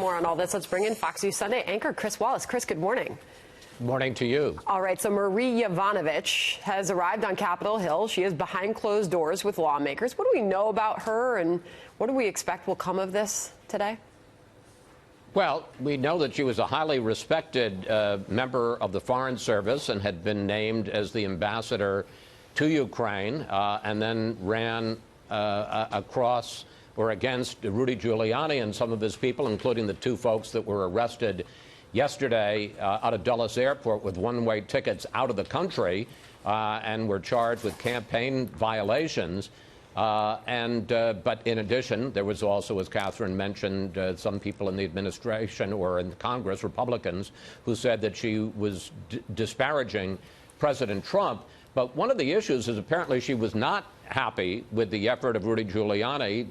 more on all this. Let's bring in Fox News Sunday anchor Chris Wallace. Chris, good morning. Good morning to you. All right, so Marie Yovanovitch has arrived on Capitol Hill. She is behind closed doors with lawmakers. What do we know about her, and what do we expect will come of this today? Well, we know that she was a highly respected member of the Foreign Service and had been named as the ambassador to Ukraine, and then ran across or against Rudy Giuliani and some of his people, including the two folks that were arrested yesterday out of Dulles Airport with one-way tickets out of the country and were charged with campaign violations. But in addition, there was also, as Catherine mentioned, some people in the administration or in Congress, Republicans, who said that she was disparaging President Trump. But one of the issues is apparently she was not happy with the effort of Rudy Giuliani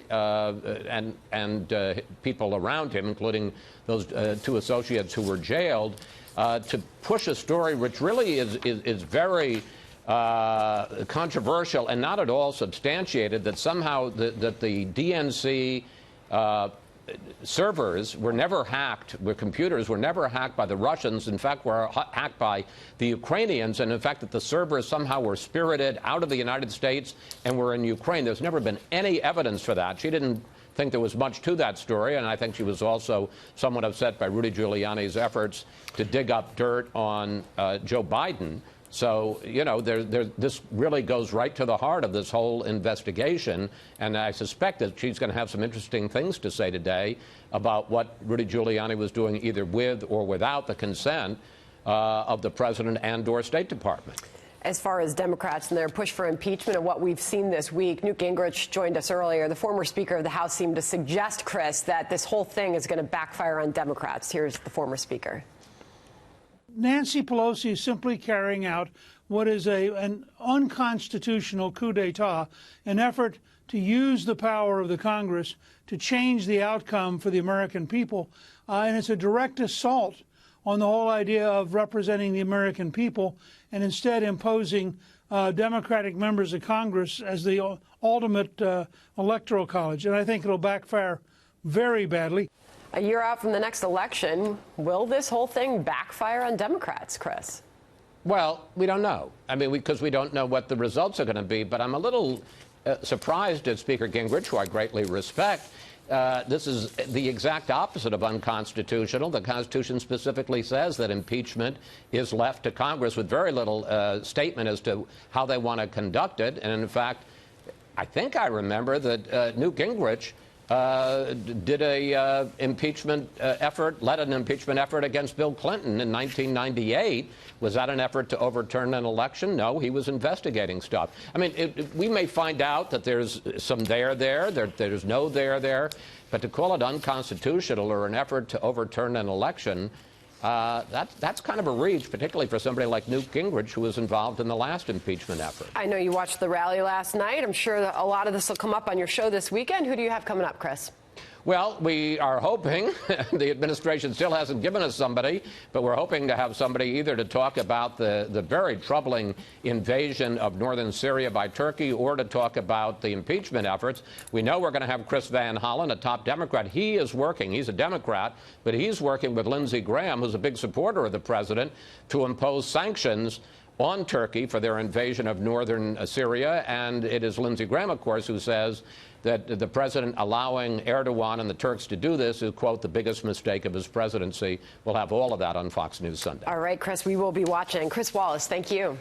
and people around him, including those two associates who were jailed, to push a story which really is very controversial and not at all substantiated, that somehow that the DNC servers were never hacked, computers were never hacked by the Russians, in fact were hacked by the Ukrainians, and in fact that the servers somehow were spirited out of the United States and were in Ukraine. There's never been any evidence for that. She didn't think there was much to that story, and I think she was also somewhat upset by Rudy Giuliani's efforts to dig up dirt on Joe Biden. So, you know, this really goes right to the heart of this whole investigation, and I suspect that she's going to have some interesting things to say today about what Rudy Giuliani was doing either with or without the consent of the president and/or State Department. As far as Democrats and their push for impeachment and what we've seen this week, Newt Gingrich joined us earlier. The former Speaker of the House seemed to suggest, Chris, that this whole thing is going to backfire on Democrats. Here's the former Speaker. Nancy Pelosi is simply carrying out what is an unconstitutional coup d'etat, an effort to use the power of the Congress to change the outcome for the American people. And it's a direct assault on the whole idea of representing the American people and instead imposing Democratic members of Congress as the ultimate electoral college. And I think it'll backfire very badly. A year out from the next election, will this whole thing backfire on Democrats, Chris? Well, we don't know. I mean, because we don't know what the results are going to be. But I'm a little surprised at Speaker Gingrich, who I greatly respect. This is the exact opposite of unconstitutional. The Constitution specifically says that impeachment is left to Congress with very little statement as to how they want to conduct it. And in fact, I think I remember that Newt Gingrich did a impeachment effort, led an impeachment effort against Bill Clinton in 1998. Was that an effort to overturn an election? No, he was investigating stuff. I mean, we may find out that there's some there's no there, but to call it unconstitutional or an effort to overturn an election, that's kind of a reach, particularly for somebody like Newt Gingrich, who was involved in the last impeachment effort. I know you watched the rally last night. I'm sure that a lot of this will come up on your show this weekend. Who do you have coming up, Chris? Well, we are hoping, the administration still hasn't given us somebody, but we're hoping to have somebody either to talk about the very troubling invasion of northern Syria by Turkey or to talk about the impeachment efforts. We know we're going to have Chris Van Hollen, a top Democrat. He is working, he's a Democrat, but he's working with Lindsey Graham, who's a big supporter of the president, to impose sanctions on Turkey for their invasion of northern Syria. And it is Lindsey Graham, of course, who says that the president allowing Erdogan and the Turks to do this is, quote, the biggest mistake of his presidency. We'll have all of that on Fox News Sunday. All right, Chris, we will be watching. Chris Wallace, thank you.